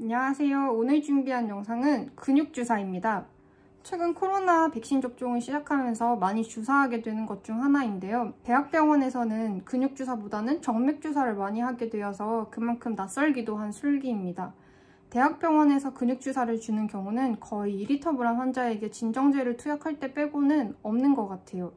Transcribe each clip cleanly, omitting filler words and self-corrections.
안녕하세요. 오늘 준비한 영상은 근육주사입니다. 최근 코로나 백신 접종을 시작하면서 많이 주사하게 되는 것 중 하나인데요. 대학병원에서는 근육주사보다는 정맥주사를 많이 하게 되어서 그만큼 낯설기도 한 술기입니다. 대학병원에서 근육주사를 주는 경우는 거의 2리터 불안 환자에게 진정제를 투약할 때 빼고는 없는 것 같아요.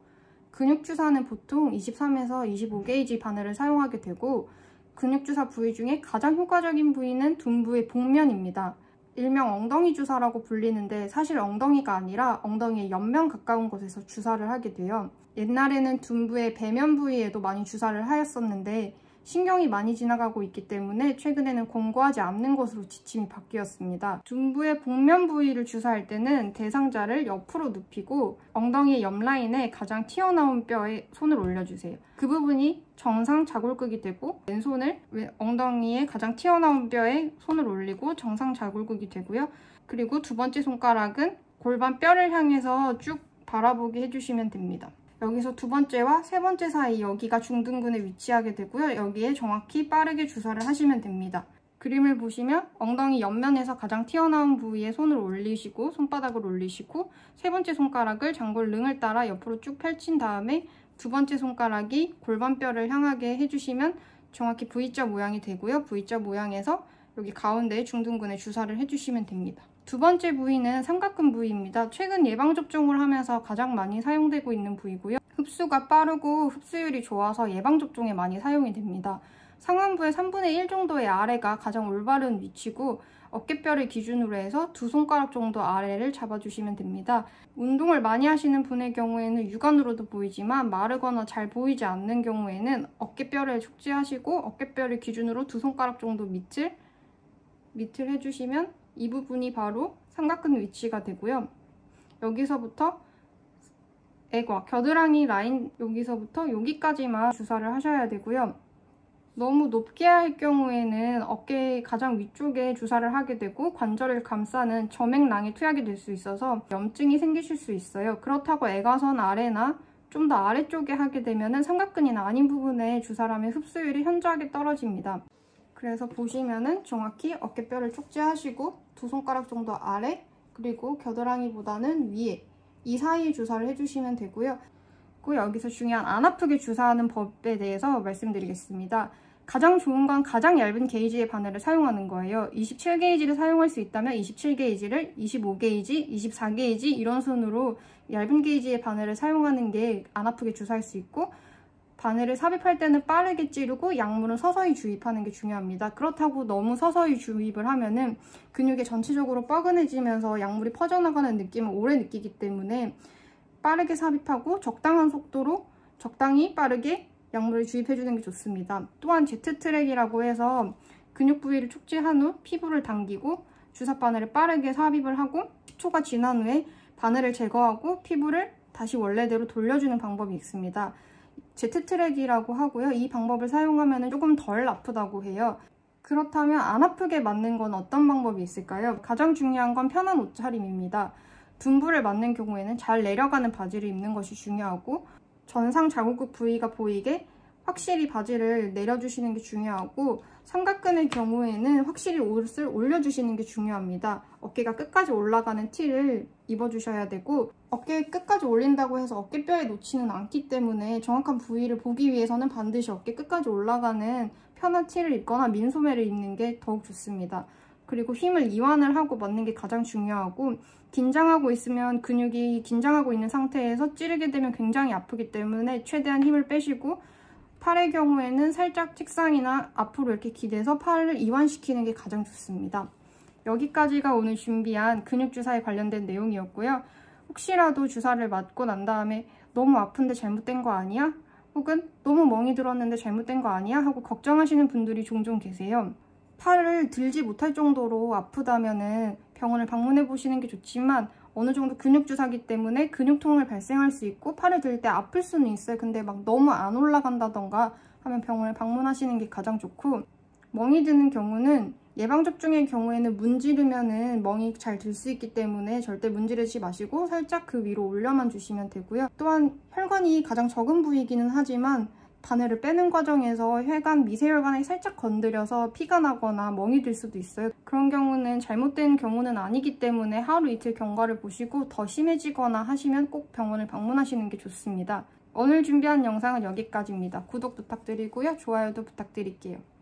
근육주사는 보통 23에서 25게이지 바늘을 사용하게 되고 근육주사 부위 중에 가장 효과적인 부위는 둔부의 복면입니다. 일명 엉덩이 주사라고 불리는데 사실 엉덩이가 아니라 엉덩이의 옆면 가까운 곳에서 주사를 하게 돼요. 옛날에는 둔부의 배면 부위에도 많이 주사를 하였었는데 신경이 많이 지나가고 있기 때문에 최근에는 권고하지 않는 것으로 지침이 바뀌었습니다. 둔부의 복면 부위를 주사할 때는 대상자를 옆으로 눕히고 엉덩이의 옆 라인에 가장 튀어나온 뼈에 손을 올려주세요. 그 부분이 정상 자골극이 되고 왼손을 엉덩이에 가장 튀어나온 뼈에 손을 올리고 정상 자골극이 되고요. 그리고 두 번째 손가락은 골반 뼈를 향해서 쭉 바라보게 해주시면 됩니다. 여기서 두 번째와 세 번째 사이 여기가 중둔근에 위치하게 되고요. 여기에 정확히 빠르게 주사를 하시면 됩니다. 그림을 보시면 엉덩이 옆면에서 가장 튀어나온 부위에 손을 올리시고 손바닥을 올리시고 세 번째 손가락을 장골릉을 따라 옆으로 쭉 펼친 다음에 두 번째 손가락이 골반뼈를 향하게 해주시면 정확히 V자 모양이 되고요. V자 모양에서 여기 가운데에 중둔근에 주사를 해주시면 됩니다. 두 번째 부위는 삼각근 부위입니다. 최근 예방접종을 하면서 가장 많이 사용되고 있는 부위고요. 흡수가 빠르고 흡수율이 좋아서 예방접종에 많이 사용이 됩니다. 상완부의 3분의 1 정도의 아래가 가장 올바른 위치고 어깨뼈를 기준으로 해서 두 손가락 정도 아래를 잡아주시면 됩니다. 운동을 많이 하시는 분의 경우에는 육안으로도 보이지만 마르거나 잘 보이지 않는 경우에는 어깨뼈를 축지하시고 어깨뼈를 기준으로 두 손가락 정도 밑을 해주시면 이 부분이 바로 삼각근 위치가 되고요. 여기서부터 애과, 겨드랑이 라인 여기서부터 여기까지만 주사를 하셔야 되고요. 너무 높게 할 경우에는 어깨 가장 위쪽에 주사를 하게 되고 관절을 감싸는 점액낭에 투약이 될 수 있어서 염증이 생기실 수 있어요. 그렇다고 애가선 아래나 좀 더 아래쪽에 하게 되면 삼각근이나 아닌 부분에 주사를 하면 흡수율이 현저하게 떨어집니다. 그래서 보시면은 정확히 어깨뼈를 축지하시고 두 손가락 정도 아래 그리고 겨드랑이보다는 위에 이 사이에 주사를 해주시면 되고요. 그리고 여기서 중요한 안 아프게 주사하는 법에 대해서 말씀드리겠습니다. 가장 좋은 건 가장 얇은 게이지의 바늘을 사용하는 거예요. 27게이지를 사용할 수 있다면 27게이지를 25게이지, 24게이지 이런 순으로 얇은 게이지의 바늘을 사용하는 게 안 아프게 주사할 수 있고 바늘을 삽입할 때는 빠르게 찌르고 약물은 서서히 주입하는 게 중요합니다. 그렇다고 너무 서서히 주입을 하면은 근육이 전체적으로 뻐근해지면서 약물이 퍼져나가는 느낌을 오래 느끼기 때문에 빠르게 삽입하고 적당한 속도로 적당히 빠르게 약물을 주입해주는 게 좋습니다. 또한 Z트랙이라고 해서 근육 부위를 축지한 후 피부를 당기고 주사 바늘을 빠르게 삽입을 하고 10초가 지난 후에 바늘을 제거하고 피부를 다시 원래대로 돌려주는 방법이 있습니다. Z트랙이라고 하고요. 이 방법을 사용하면 조금 덜 아프다고 해요. 그렇다면 안 아프게 맞는 건 어떤 방법이 있을까요? 가장 중요한 건 편한 옷차림입니다. 둔부를 맞는 경우에는 잘 내려가는 바지를 입는 것이 중요하고 전상 자골극 부위가 보이게 확실히 바지를 내려주시는 게 중요하고 삼각근의 경우에는 확실히 옷을 올려주시는 게 중요합니다. 어깨가 끝까지 올라가는 티를 입어주셔야 되고 어깨 끝까지 올린다고 해서 어깨뼈에 놓지는 않기 때문에 정확한 부위를 보기 위해서는 반드시 어깨 끝까지 올라가는 편한 티를 입거나 민소매를 입는 게 더욱 좋습니다. 그리고 힘을 이완을 하고 맞는 게 가장 중요하고 긴장하고 있으면 근육이 긴장하고 있는 상태에서 찌르게 되면 굉장히 아프기 때문에 최대한 힘을 빼시고 팔의 경우에는 살짝 책상이나 앞으로 이렇게 기대서 팔을 이완시키는 게 가장 좋습니다. 여기까지가 오늘 준비한 근육주사에 관련된 내용이었고요. 혹시라도 주사를 맞고 난 다음에 너무 아픈데 잘못된 거 아니야? 혹은 너무 멍이 들었는데 잘못된 거 아니야? 하고 걱정하시는 분들이 종종 계세요. 팔을 들지 못할 정도로 아프다면 병원을 방문해 보시는 게 좋지만 어느 정도 근육주사기 때문에 근육통을 발생할 수 있고 팔을 들 때 아플 수는 있어요. 근데 막 너무 안 올라간다던가 하면 병원을 방문하시는 게 가장 좋고 멍이 드는 경우는 예방접종의 경우에는 문지르면은 멍이 잘 들 수 있기 때문에 절대 문지르지 마시고 살짝 그 위로 올려만 주시면 되고요. 또한 혈관이 가장 적은 부위이기는 하지만 바늘을 빼는 과정에서 혈관, 미세혈관을 살짝 건드려서 피가 나거나 멍이 들 수도 있어요. 그런 경우는 잘못된 경우는 아니기 때문에 하루 이틀 경과를 보시고 더 심해지거나 하시면 꼭 병원을 방문하시는 게 좋습니다. 오늘 준비한 영상은 여기까지입니다. 구독 부탁드리고요. 좋아요도 부탁드릴게요.